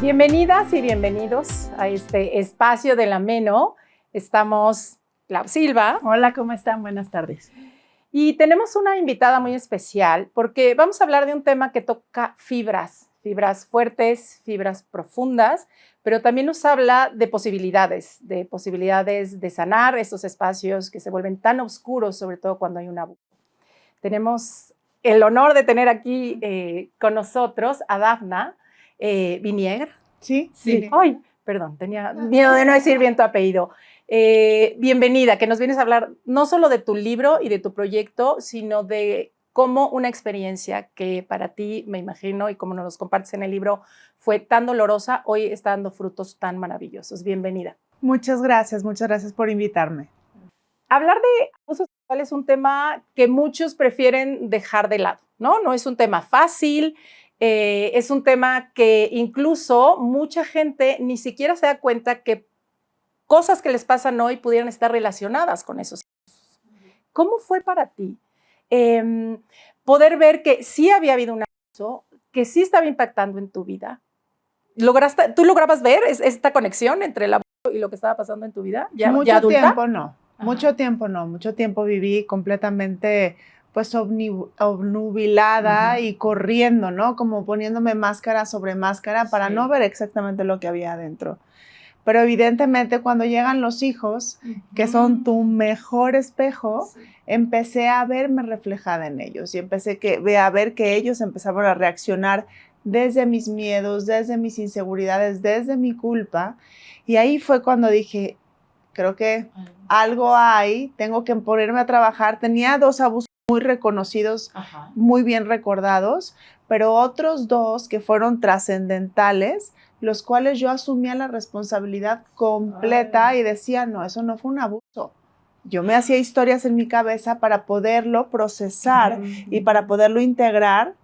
Bienvenidas y bienvenidos a este espacio del ameno. Estamos Clau Silva. Hola, ¿cómo están? Buenas tardes. Y tenemos una invitada muy especial porque vamos a hablar de un tema que toca fibras fuertes, fibras profundas, pero también nos habla de posibilidades de sanar esos espacios que se vuelven tan oscuros, sobre todo cuando hay un abuso. Tenemos el honor de tener aquí con nosotros a Dafna Vinier. Sí. Ay, perdón, tenía miedo de no decir bien tu apellido. Bienvenida, que nos vienes a hablar no solo de tu libro y de tu proyecto, sino de cómo una experiencia que para ti, me imagino, y como nos los compartes en el libro, fue tan dolorosa, hoy está dando frutos tan maravillosos. Bienvenida. Muchas gracias por invitarme. Hablar de abuso sexual es un tema que muchos prefieren dejar de lado, ¿no? No es un tema fácil, es un tema que incluso mucha gente ni siquiera se da cuenta que cosas que les pasan hoy pudieran estar relacionadas con esos abusos. ¿Cómo fue para ti poder ver que sí había habido un abuso, que sí estaba impactando en tu vida? ¿Tú lograbas ver esta conexión entre el abuso y lo que estaba pasando en tu vida? ¿Ya adulta? Tiempo no. Mucho tiempo viví completamente pues obnubilada y corriendo, ¿no? Como poniéndome máscara sobre máscara para no ver exactamente lo que había adentro. Pero evidentemente cuando llegan los hijos, que son tu mejor espejo, empecé a verme reflejada en ellos y empecé a ver que ellos empezaban a reaccionar desde mis miedos, desde mis inseguridades, desde mi culpa. Y ahí fue cuando dije, creo que algo hay, tengo que ponerme a trabajar. Tenía 2 abusos muy reconocidos, muy bien recordados, pero otros 2 que fueron trascendentales, los cuales yo asumía la responsabilidad completa y decía, no, eso no fue un abuso. Yo me hacía historias en mi cabeza para poderlo procesar y para poderlo integrar.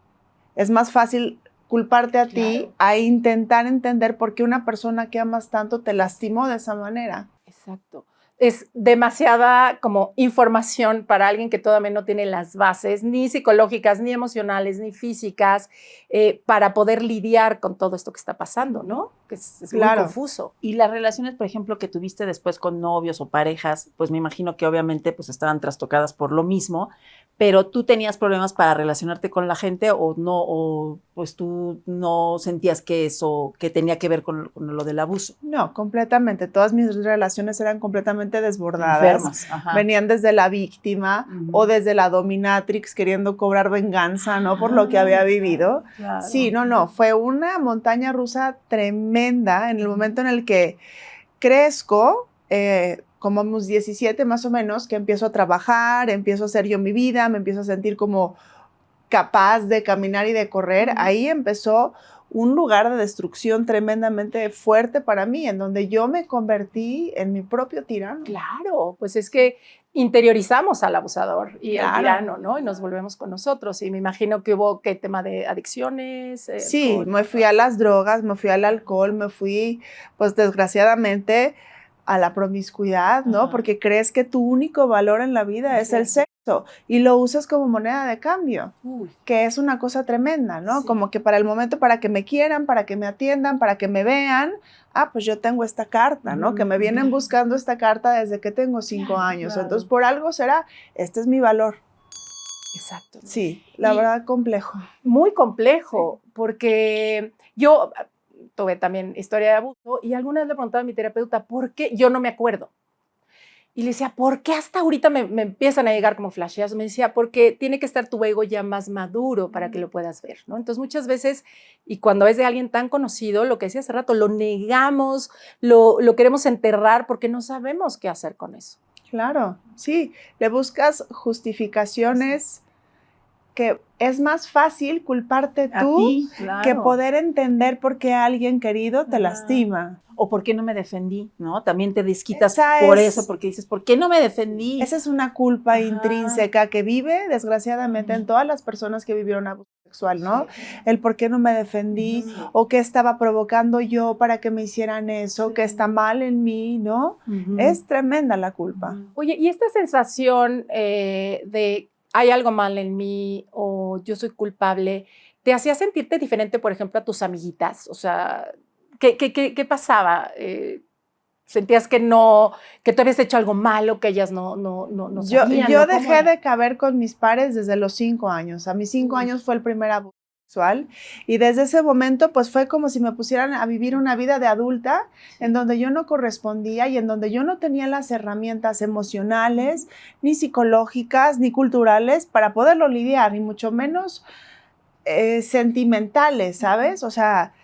Es más fácil culparte a ti a intentar entender por qué una persona que amas tanto te lastimó de esa manera. Exacto. Es demasiada como información para alguien que todavía no tiene las bases ni psicológicas, ni emocionales, ni físicas para poder lidiar con todo esto que está pasando, ¿no? Que es muy confuso. Y las relaciones, por ejemplo, que tuviste después con novios o parejas, pues me imagino que obviamente pues estaban trastocadas por lo mismo, pero tú tenías problemas para relacionarte con la gente o no, o pues tú no sentías que eso, que tenía que ver con lo del abuso. No, completamente. Todas mis relaciones eran completamente desbordadas. Enfermas. Venían desde la víctima o desde la dominatrix queriendo cobrar venganza, ¿no? Por lo que había vivido. Claro. Sí, no, fue una montaña rusa tremenda en el momento en el que crezco, como a mis 17 más o menos, que empiezo a trabajar, empiezo a hacer yo mi vida, me empiezo a sentir como capaz de caminar y de correr. Ahí empezó un lugar de destrucción tremendamente fuerte para mí, en donde yo me convertí en mi propio tirano. Claro, pues es que interiorizamos al abusador y al tirano, ¿no? Y nos volvemos con nosotros. Y me imagino que hubo, ¿qué tema de adicciones? Sí, me fui a las drogas, me fui al alcohol, me fui, pues desgraciadamente, a la promiscuidad, ¿no? Porque crees que tu único valor en la vida es el sexo y lo usas como moneda de cambio, que es una cosa tremenda, ¿no? Sí. Como que para el momento, para que me quieran, para que me atiendan, para que me vean, pues yo tengo esta carta, ¿no? Que me vienen buscando esta carta desde que tengo 5 años. Claro. Entonces, por algo será, este es mi valor. Exacto. Sí, la verdad, complejo. Muy complejo, porque yo tuve también historia de abuso y alguna vez le preguntaba a mi terapeuta, ¿por qué? Yo no me acuerdo. Y le decía, ¿por qué hasta ahorita me empiezan a llegar como flashes? Me decía, porque tiene que estar tu ego ya más maduro para que lo puedas ver, ¿no? Entonces, muchas veces, y cuando es de alguien tan conocido, lo que decía hace rato, lo negamos, lo queremos enterrar porque no sabemos qué hacer con eso. Claro, sí, le buscas justificaciones que es más fácil culparte tú que poder entender por qué alguien querido te lastima. O por qué no me defendí, ¿no? También te desquitas por eso, porque dices, ¿por qué no me defendí? Esa es una culpa intrínseca que vive, desgraciadamente, en todas las personas que vivieron abuso sexual, ¿no? El por qué no me defendí, o qué estaba provocando yo para que me hicieran eso, que está mal en mí, ¿no? Es tremenda la culpa. Oye, y esta sensación de hay algo mal en mí o yo soy culpable, ¿te hacía sentirte diferente, por ejemplo, a tus amiguitas? O sea, ¿Qué pasaba? ¿Sentías que que tú habías hecho algo malo, que ellas no sabían? Yo dejé de caber con mis pares desde los 5 años. A mis 5 años fue el primer abuso sexual y desde ese momento pues fue como si me pusieran a vivir una vida de adulta en donde yo no correspondía y en donde yo no tenía las herramientas emocionales, ni psicológicas, ni culturales para poderlo lidiar, ni mucho menos sentimentales, ¿sabes? O sea,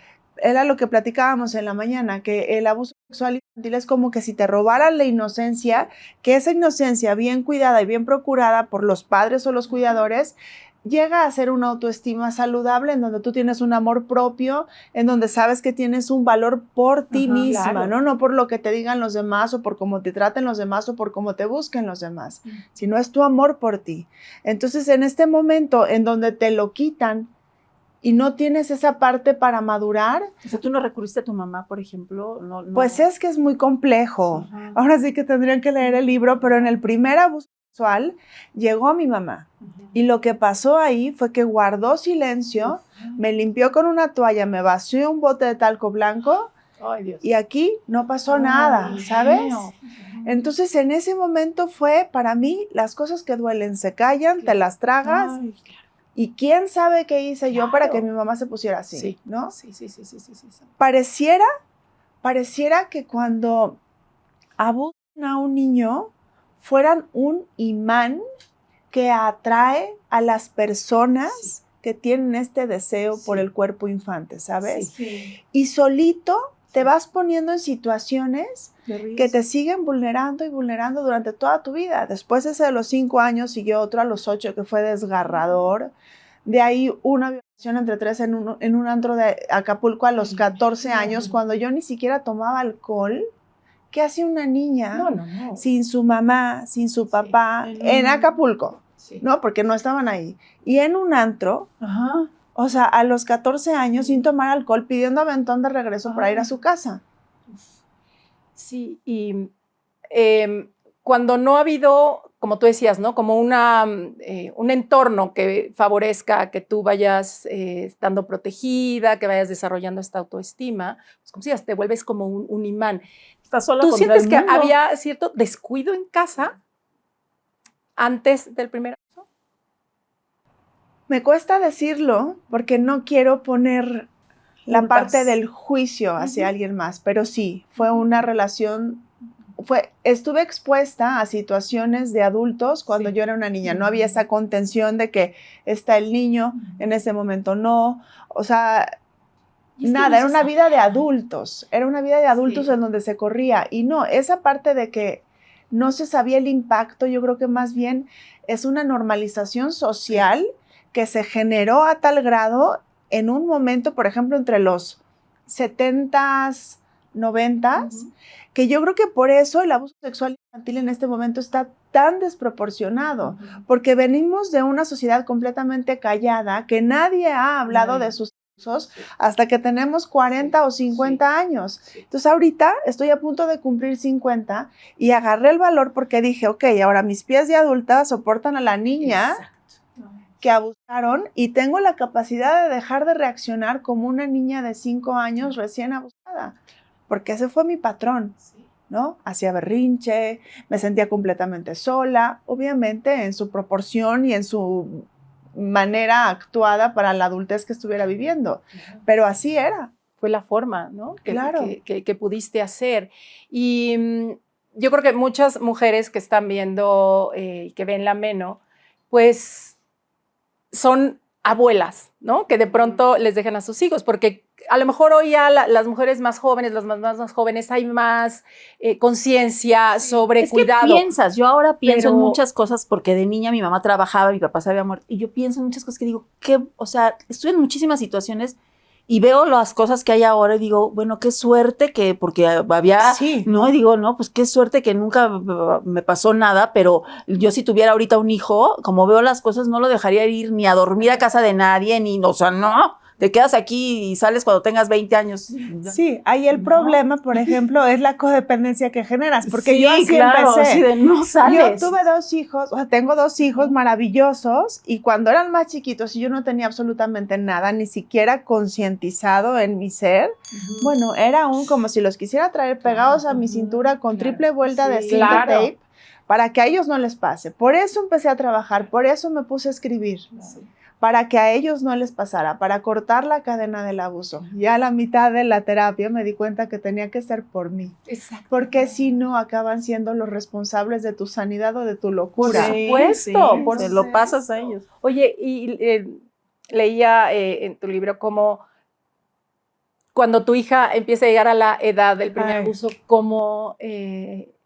era lo que platicábamos en la mañana, que el abuso sexual infantil es como que si te robaran la inocencia, que esa inocencia bien cuidada y bien procurada por los padres o los cuidadores, llega a ser una autoestima saludable en donde tú tienes un amor propio, en donde sabes que tienes un valor por ti misma, claro. ¿no? No por lo que te digan los demás o por cómo te traten los demás o por cómo te busquen los demás, sino es tu amor por ti. Entonces, en este momento en donde te lo quitan, y no tienes esa parte para madurar. O sea, ¿tú no recurriste a tu mamá, por ejemplo? No. Pues es que es muy complejo. Ajá. Ahora sí que tendrían que leer el libro, pero en el primer abuso sexual llegó mi mamá. Y lo que pasó ahí fue que guardó silencio, me limpió con una toalla, me vació un bote de talco blanco. Ay, Dios. Y aquí no pasó nada, ¿sabes? Entonces, en ese momento fue, para mí, las cosas que duelen se callan, te las tragas. Ay, ¿y quién sabe qué hice yo para que mi mamá se pusiera así? Sí, ¿no? Sí. Pareciera que cuando abusan a un niño fueran un imán que atrae a las personas que tienen este deseo por el cuerpo infante, ¿sabes? Sí. Y solito te vas poniendo en situaciones que te siguen vulnerando y vulnerando durante toda tu vida. Después ese de los 5 años siguió otro a los 8 que fue desgarrador. De ahí una violación entre 3 en un antro de Acapulco a los 14 años, cuando yo ni siquiera tomaba alcohol. ¿Qué hace una niña sin su mamá, sin su papá, en Acapulco? Sí. ¿No? Porque no estaban ahí. Y en un antro, o sea, a los 14 años sin tomar alcohol, pidiendo aventón de regreso para ir a su casa. Sí, y cuando no ha habido, como tú decías, ¿no? Como un entorno que favorezca que tú vayas estando protegida, que vayas desarrollando esta autoestima, pues como decías, te vuelves como un imán. Estás sola ¿Tú contra sientes el mundo? Que había cierto descuido en casa antes del primer abuso? Me cuesta decirlo porque no quiero poner la parte del juicio hacia alguien más, pero sí, fue una relación. Estuve expuesta a situaciones de adultos cuando yo era una niña. No había esa contención de que está el niño, en ese momento no. O sea, nada, era una vida de adultos. Era una vida de adultos en donde se corría. Y no, esa parte de que no se sabía el impacto, yo creo que más bien es una normalización social que se generó a tal grado en un momento, por ejemplo, entre los 70s, 90s, que yo creo que por eso el abuso sexual infantil en este momento está tan desproporcionado, porque venimos de una sociedad completamente callada, que nadie ha hablado de sus abusos hasta que tenemos 40 o 50 años. Entonces ahorita estoy a punto de cumplir 50 y agarré el valor porque dije, ok, ahora mis pies de adulta soportan a la niña que abusaron y tengo la capacidad de dejar de reaccionar como una niña de 5 años recién abusada. Porque ese fue mi patrón, ¿no? Hacía berrinche, me sentía completamente sola, obviamente en su proporción y en su manera actuada para la adultez que estuviera viviendo, pero así era. Fue la forma, ¿no? Claro. Que pudiste hacer. Y yo creo que muchas mujeres que están viendo y que ven La Meno, pues son abuelas, ¿no? Que de pronto les dejan a sus hijos, porque a lo mejor hoy ya las mujeres más jóvenes, las más jóvenes, hay más conciencia sobre cuidado. ¿Qué piensas? Yo ahora pienso en muchas cosas porque de niña mi mamá trabajaba, mi papá se había muerto, y yo pienso en muchas cosas que digo, o sea, estuve en muchísimas situaciones y veo las cosas que hay ahora y digo, bueno, qué suerte que, porque había, ¿no? Y digo, no, pues qué suerte que nunca me pasó nada, pero yo si tuviera ahorita un hijo, como veo las cosas, no lo dejaría ir ni a dormir a casa de nadie, ni, o sea, no, te quedas aquí y sales cuando tengas 20 años. Sí, ahí el problema, por ejemplo, es la codependencia que generas, porque Sí, yo así claro, empecé. así de no sales. Yo tuve 2 hijos, o sea, tengo 2 hijos maravillosos, y cuando eran más chiquitos y yo no tenía absolutamente nada, ni siquiera concientizado en mi ser, bueno, era como si los quisiera traer pegados a mi cintura con triple vuelta de cinta tape, para que a ellos no les pase. Por eso empecé a trabajar, por eso me puse a escribir. Para que a ellos no les pasara, para cortar la cadena del abuso. Ya a la mitad de la terapia me di cuenta que tenía que ser por mí. Exacto. Porque si no, acaban siendo los responsables de tu sanidad o de tu locura. Por supuesto, Sí, por se lo pasas a ellos. Oye, y leía en tu libro cómo cuando tu hija empieza a llegar a la edad del primer abuso, cómo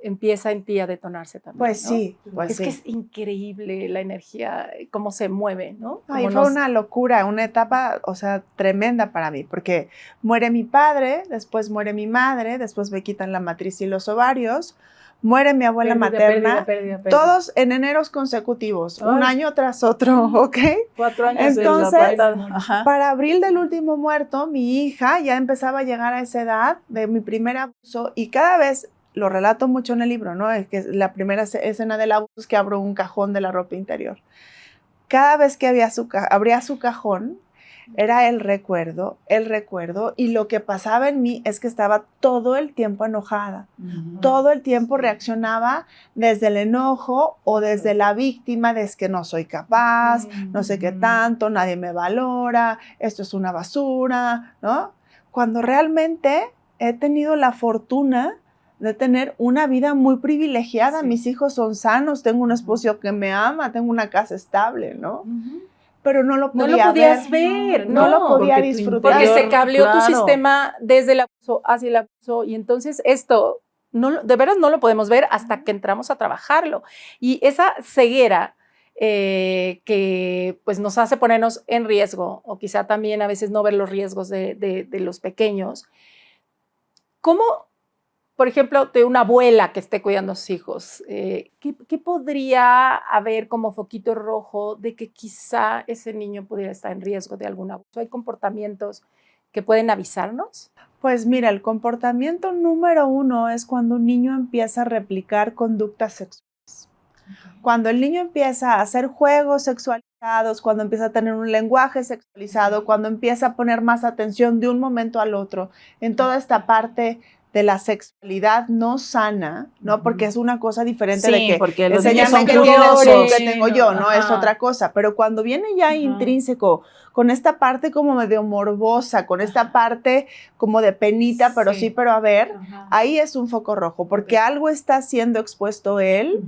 empieza en ti a detonarse también. Pues ¿no? sí, pues que es increíble la energía, cómo se mueve, ¿no? Ay, fue una locura, una etapa, o sea, tremenda para mí, porque muere mi padre, después muere mi madre, después me quitan la matriz y los ovarios, muere mi abuela materna, pérdida. todos en eneros consecutivos, un año tras otro, ¿ok? 4 años. Entonces, para abril del último muerto, mi hija ya empezaba a llegar a esa edad de mi primer abuso, y cada vez, lo relato mucho en el libro, ¿no? Es que la primera escena del abuso es que abro un cajón de la ropa interior. Cada vez que abría su cajón, era el recuerdo, y lo que pasaba en mí es que estaba todo el tiempo enojada, todo el tiempo reaccionaba desde el enojo o desde la víctima, de que no soy capaz, no sé qué tanto, nadie me valora, esto es una basura, ¿no? Cuando realmente he tenido la fortuna de tener una vida muy privilegiada, mis hijos son sanos, tengo un esposo que me ama, tengo una casa estable, ¿no? Pero no lo podías ver, no lo podía disfrutar. Porque se cableó tu sistema desde el abuso hacia el abuso, y entonces esto, de veras no lo podemos ver hasta que entramos a trabajarlo. Y esa ceguera que pues nos hace ponernos en riesgo, o quizá también a veces no ver los riesgos de los pequeños. ¿Cómo, por ejemplo, de una abuela que esté cuidando a sus hijos, ¿qué podría haber como foquito rojo de que quizá ese niño pudiera estar en riesgo de algún abuso? ¿Hay comportamientos que pueden avisarnos? Pues mira, el comportamiento número 1 es cuando un niño empieza a replicar conductas sexuales. Cuando el niño empieza a hacer juegos sexualizados, cuando empieza a tener un lenguaje sexualizado, cuando empieza a poner más atención de un momento al otro, en toda esta parte de la sexualidad no sana, ¿no? Porque es una cosa diferente de que porque los enséñame niños que tienes tú, que tengo yo, Ajá. ¿no? Es otra cosa. Pero cuando viene ya intrínseco, con esta parte como medio morbosa, con esta parte como de penita, pero sí, pero a ver, ahí es un foco rojo, porque algo está siendo expuesto él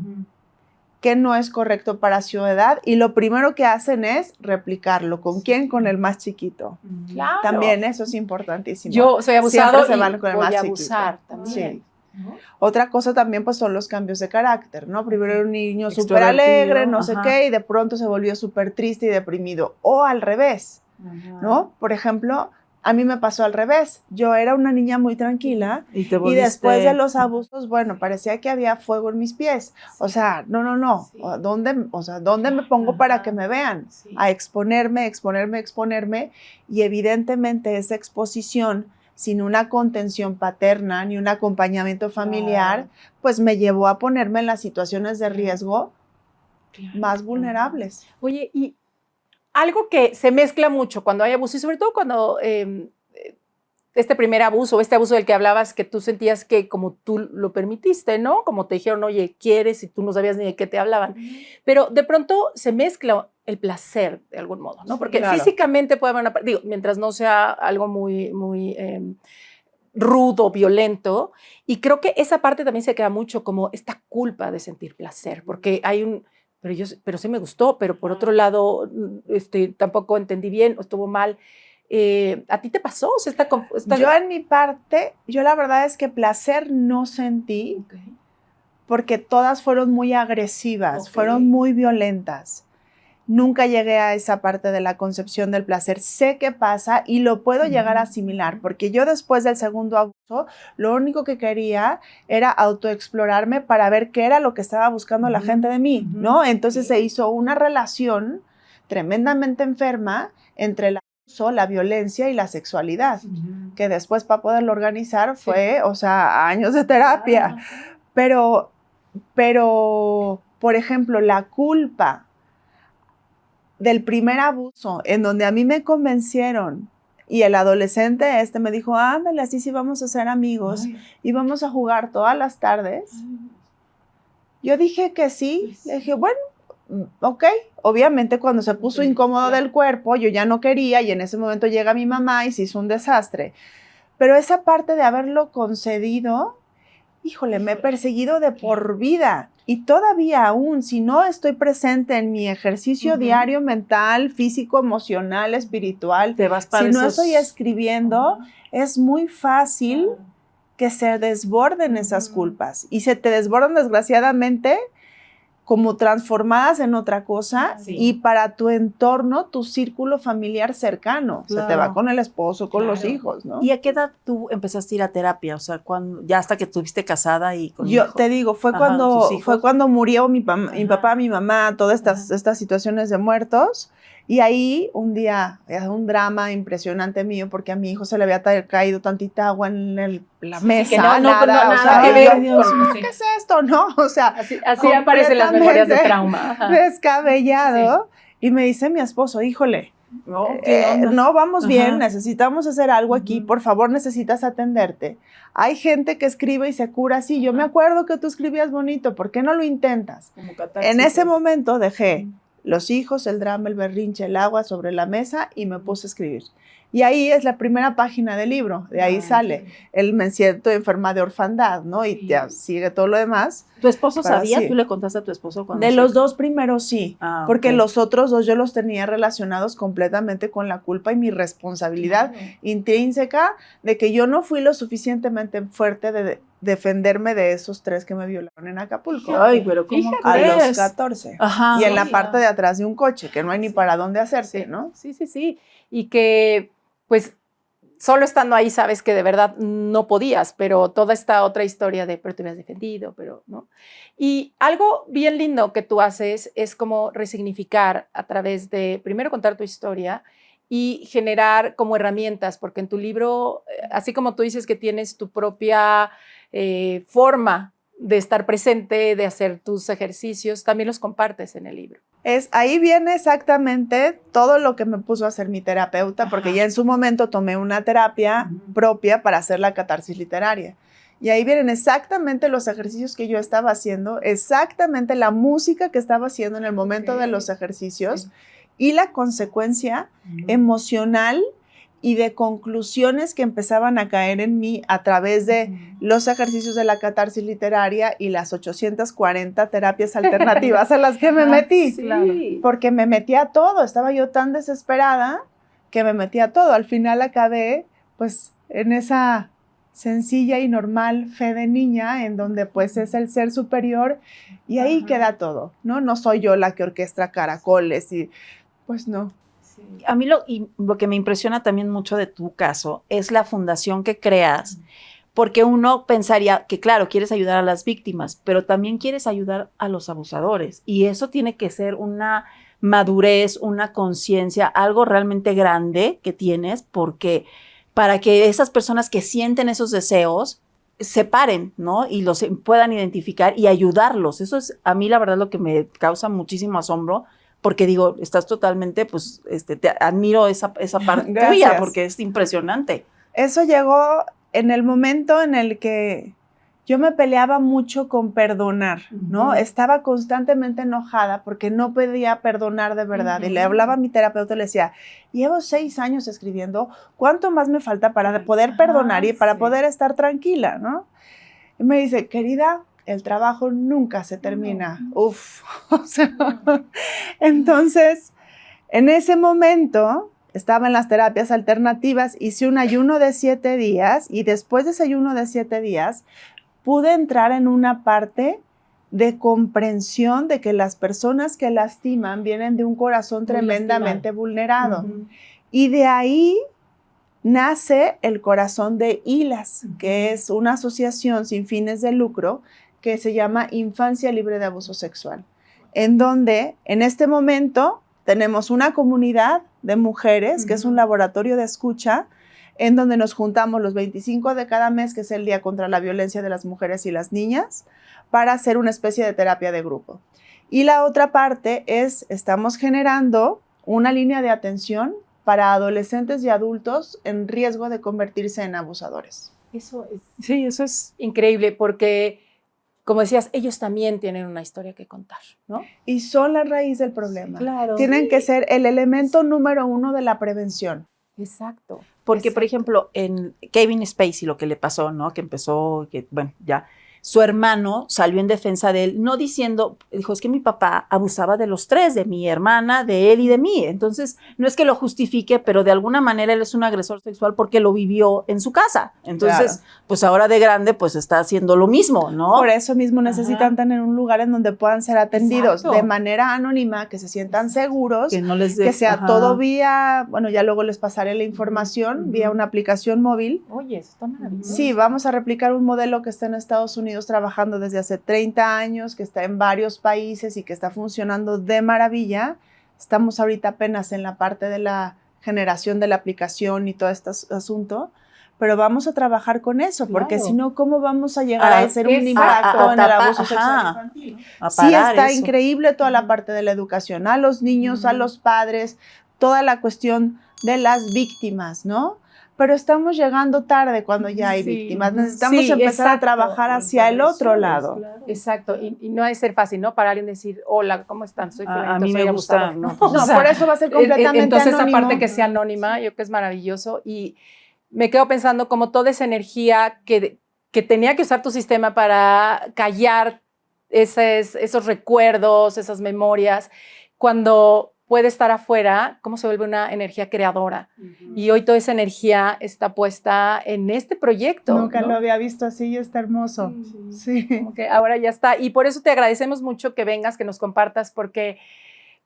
que no es correcto para su edad, y lo primero que hacen es replicarlo. ¿Con quién? Con el más chiquito. Claro. También eso es importantísimo. Yo soy abusado Siempre se van con el voy más a chiquito. abusar también. Sí. Otra cosa también pues son los cambios de carácter, ¿no? Primero era un niño súper alegre, no sé qué, y de pronto se volvió súper triste y deprimido. O al revés, ¿no? Por ejemplo, a mí me pasó al revés. Yo era una niña muy tranquila y después de los abusos, bueno, parecía que había fuego en mis pies. O sea, no. Sí. ¿Dónde me pongo para que me vean? Sí. A exponerme. Y evidentemente esa exposición sin una contención paterna ni un acompañamiento familiar, pues me llevó a ponerme en las situaciones de riesgo más vulnerables. Oye, y algo que se mezcla mucho cuando hay abuso, y sobre todo cuando este primer abuso, este abuso del que hablabas, que tú sentías que como tú lo permitiste, ¿no? Como te dijeron, oye, ¿quieres? Y tú no sabías ni de qué te hablaban. Pero de pronto se mezcla el placer de algún modo, ¿no? Porque físicamente puede haber una... mientras no sea algo muy rudo, violento, y creo que esa parte también se queda mucho como esta culpa de sentir placer, porque hay un... Pero sí me gustó, pero por otro lado tampoco entendí bien o estuvo mal. ¿A ti te pasó? O sea, Yo en mi parte, yo la verdad es que placer no sentí, porque todas fueron muy agresivas, fueron muy violentas. Nunca llegué a esa parte de la concepción del placer. Sé qué pasa y lo puedo llegar a asimilar, porque yo después del segundo abuso, lo único que quería era autoexplorarme para ver qué era lo que estaba buscando la gente de mí, ¿no? Entonces se hizo una relación tremendamente enferma entre la la violencia y la sexualidad, que después para poderlo organizar fue, o sea, años de terapia. Pero, por ejemplo, la culpa del primer abuso, en donde a mí me convencieron, y el adolescente me dijo, ándale, así sí vamos a ser amigos, y vamos a jugar todas las tardes. Yo dije que sí, le dije, bueno, ok. Obviamente cuando se puso incómodo del cuerpo, yo ya no quería, y en ese momento llega mi mamá y se hizo un desastre. Pero esa parte de haberlo concedido, híjole, me he perseguido de por vida. Y todavía aún, si no estoy presente en mi ejercicio diario mental, físico, emocional, espiritual, Te vas para si no estoy escribiendo, es muy fácil que se desborden esas culpas. Y se te desbordan, desgraciadamente, como transformadas en otra cosa, y para tu entorno, tu círculo familiar cercano. Claro. Se te va con el esposo, con los hijos, ¿no? ¿Y a qué edad tú empezaste a ir a terapia? O sea, ya hasta que estuviste casada y con Yo hijo. te digo, fue cuando murió mi papá, mi mamá, todas estas situaciones de muertos. Y ahí un día, un drama impresionante mío, porque a mi hijo se le había caído tantita agua en la mesa, que no, nada, o sea, que ver, Dios, ¿qué es esto? No, o sea, así aparecen las memorias de trauma. Descabellado. Sí. Y me dice mi esposo, híjole, no vamos bien, necesitamos hacer algo aquí, por favor, necesitas atenderte. Hay gente que escribe y se cura así. Yo me acuerdo que tú escribías bonito, ¿por qué no lo intentas? En ese momento dejé los hijos, el drama, el berrinche, el agua sobre la mesa y me puse a escribir. Y ahí es la primera página del libro, de ahí sale me siento enferma de orfandad, ¿no? Y ya sigue todo lo demás. ¿Tu esposo sabía? Sí. ¿Tú le contaste a tu esposo cuando los dos primeros sí, porque los otros dos yo los tenía relacionados completamente con la culpa y mi responsabilidad intrínseca de que yo no fui lo suficientemente fuerte de defenderme de esos 3 que me violaron en Acapulco. Ay, pero ¿cómo a los 14. Ajá, y en la parte de atrás de un coche, que no hay ni para dónde hacerse, ¿no? Sí. Y que, pues, solo estando ahí sabes que de verdad no podías, pero toda esta otra historia de, pero te hubieras defendido, pero, ¿no? Y algo bien lindo que tú haces es como resignificar a través de, primero contar tu historia y generar como herramientas, porque en tu libro, así como tú dices que tienes tu propia forma de estar presente, de hacer tus ejercicios, también los compartes en el libro. Ahí viene exactamente todo lo que me puso a hacer mi terapeuta, porque ya en su momento tomé una terapia propia para hacer la catarsis literaria. Y ahí vienen exactamente los ejercicios que yo estaba haciendo, exactamente la música que estaba haciendo en el momento de los ejercicios y la consecuencia emocional y de conclusiones que empezaban a caer en mí a través de los ejercicios de la catarsis literaria y las 840 terapias alternativas a las que me metí. Sí. Porque me metí a todo, estaba yo tan desesperada que me metí a todo. Al final acabé pues en esa sencilla y normal fe de niña en donde pues es el ser superior y ahí queda todo, ¿no? No soy yo la que orquestra caracoles y pues no. A mí lo que me impresiona también mucho de tu caso es la fundación que creas, porque uno pensaría que, claro, quieres ayudar a las víctimas, pero también quieres ayudar a los abusadores. Y eso tiene que ser una madurez, una conciencia, algo realmente grande que tienes, porque para que esas personas que sienten esos deseos se paren, ¿no? Y los puedan identificar y ayudarlos. Eso es a mí, la verdad, lo que me causa muchísimo asombro, porque digo, estás totalmente, pues, te admiro esa parte tuya, porque es impresionante. Eso llegó en el momento en el que yo me peleaba mucho con perdonar, ¿no? Estaba constantemente enojada porque no podía perdonar de verdad. Y le hablaba a mi terapeuta y le decía, llevo 6 años escribiendo, ¿cuánto más me falta para poder perdonar y para poder estar tranquila, ¿no? Y me dice, querida, el trabajo nunca se termina. Uf, o sea, entonces, en ese momento, estaba en las terapias alternativas, hice un ayuno de 7 días y después de ese ayuno de 7 días, pude entrar en una parte de comprensión de que las personas que lastiman vienen de un corazón tremendamente vulnerado. Y de ahí nace el corazón de ILAS, que es una asociación sin fines de lucro que se llama Infancia Libre de Abuso Sexual, en donde en este momento tenemos una comunidad de mujeres, que es un laboratorio de escucha, en donde nos juntamos los 25 de cada mes, que es el Día contra la Violencia de las Mujeres y las Niñas, para hacer una especie de terapia de grupo. Y la otra parte es, estamos generando una línea de atención para adolescentes y adultos en riesgo de convertirse en abusadores. Eso es increíble porque, como decías, ellos también tienen una historia que contar, ¿no? Y son la raíz del problema. Claro. Tienen que ser el elemento número 1 de la prevención. Exacto. Porque, por ejemplo, en Kevin Spacey lo que le pasó, ¿no? Que empezó, ya, su hermano salió en defensa de él, no diciendo, dijo, es que mi papá abusaba de los tres, de mi hermana, de él y de mí. Entonces, no es que lo justifique, pero de alguna manera él es un agresor sexual porque lo vivió en su casa. Entonces, pues ahora de grande, pues está haciendo lo mismo, ¿no? Por eso mismo necesitan tener un lugar en donde puedan ser atendidos de manera anónima, que se sientan seguros, que no les que sea todo vía, bueno, ya luego les pasaré la información, vía una aplicación móvil. Oye, eso está maravilloso. Sí, vamos a replicar un modelo que está en Estados Unidos trabajando desde hace 30 años, que está en varios países y que está funcionando de maravilla. Estamos ahorita apenas en la parte de la generación de la aplicación y todo este asunto, pero vamos a trabajar con eso, porque si no, ¿cómo vamos a llegar a ser un impacto en el abuso sexual infantil? Sí, está increíble toda la parte de la educación a los niños, a los padres, toda la cuestión de las víctimas, ¿no? Pero estamos llegando tarde cuando ya hay víctimas. Necesitamos empezar a trabajar hacia el otro lado. Claro. Exacto, y no ha de ser fácil, ¿no? Para alguien decir, hola, ¿cómo están? Soy fulanito, a mí me gusta, ¿no? O sea, por eso va a ser completamente entonces anónimo. Esa parte que sea anónima, yo creo que es maravilloso. Y me quedo pensando como toda esa energía que tenía que usar tu sistema para callar esos recuerdos, esas memorias, cuando puede estar afuera, cómo se vuelve una energía creadora. Y hoy toda esa energía está puesta en este proyecto. Nunca lo había visto así y está hermoso. Sí. Como que ahora ya está. Y por eso te agradecemos mucho que vengas, que nos compartas, porque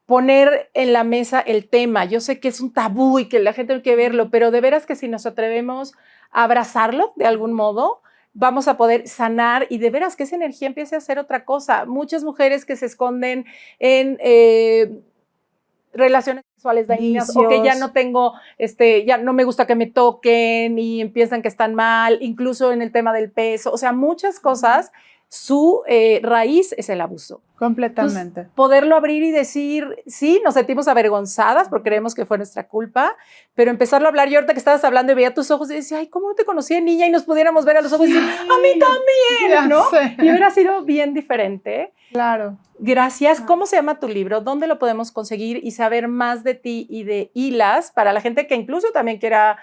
poner en la mesa el tema, yo sé que es un tabú y que la gente tiene que verlo, pero de veras que si nos atrevemos a abrazarlo de algún modo, vamos a poder sanar y de veras que esa energía empiece a hacer otra cosa. Muchas mujeres que se esconden en relaciones sexuales dañinas o que ya no tengo, ya no me gusta que me toquen y empiezan que están mal, incluso en el tema del peso, o sea, muchas cosas, su raíz es el abuso. Completamente. Entonces, poderlo abrir y decir, sí, nos sentimos avergonzadas porque creemos que fue nuestra culpa, pero empezarlo a hablar. Yo ahorita que estabas hablando y veía tus ojos y decía, ay, ¿cómo no te conocí de niña? Y nos pudiéramos ver a los ojos y decir, a mí también, ¿no? Y hubiera sido bien diferente. Claro. Gracias. ¿Cómo se llama tu libro? ¿Dónde lo podemos conseguir y saber más de ti y de Hilas para la gente que incluso también quiera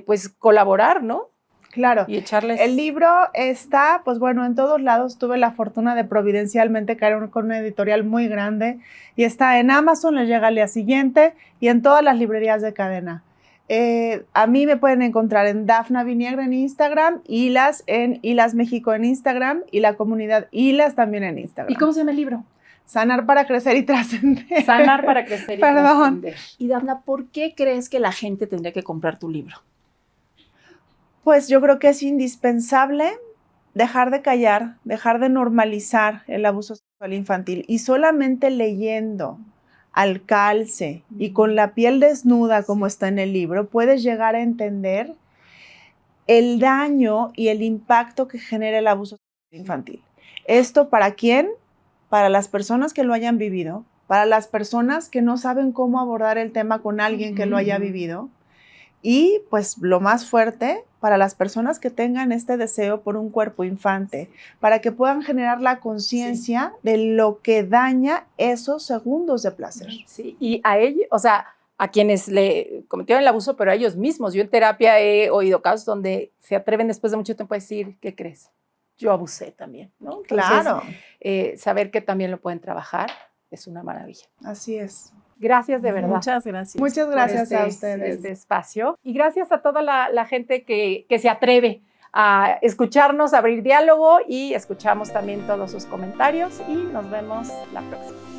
pues colaborar, ¿no? Claro. Y echarles... El libro está, pues bueno, en todos lados. Tuve la fortuna de providencialmente caer con una editorial muy grande y está en Amazon, les llega al día siguiente y en todas las librerías de cadena. A mí me pueden encontrar en Dafna Viniegra en Instagram, Hilas en Hilas México en Instagram y la comunidad Hilas también en Instagram. ¿Y cómo se llama el libro? Sanar para crecer y trascender. Sanar para crecer y trascender. Y Dafna, ¿por qué crees que la gente tendría que comprar tu libro? Pues yo creo que es indispensable dejar de callar, dejar de normalizar el abuso sexual infantil y solamente leyendo al calce y con la piel desnuda como está en el libro, puedes llegar a entender el daño y el impacto que genera el abuso sexual infantil. ¿Esto para quién? Para las personas que lo hayan vivido, para las personas que no saben cómo abordar el tema con alguien que lo haya vivido y, pues, lo más fuerte, para las personas que tengan este deseo por un cuerpo infante, para que puedan generar la conciencia de lo que daña esos segundos de placer. Sí, y a ellos, o sea, a quienes le cometieron el abuso, pero a ellos mismos. Yo en terapia he oído casos donde se atreven después de mucho tiempo a decir, ¿qué crees? Yo abusé también, ¿no? Entonces, claro. Saber que también lo pueden trabajar es una maravilla. Así es. Gracias de verdad. Muchas gracias. Muchas gracias a ustedes. Este espacio. Y gracias a toda la gente que se atreve a escucharnos, a abrir diálogo y escuchamos también todos sus comentarios y nos vemos la próxima.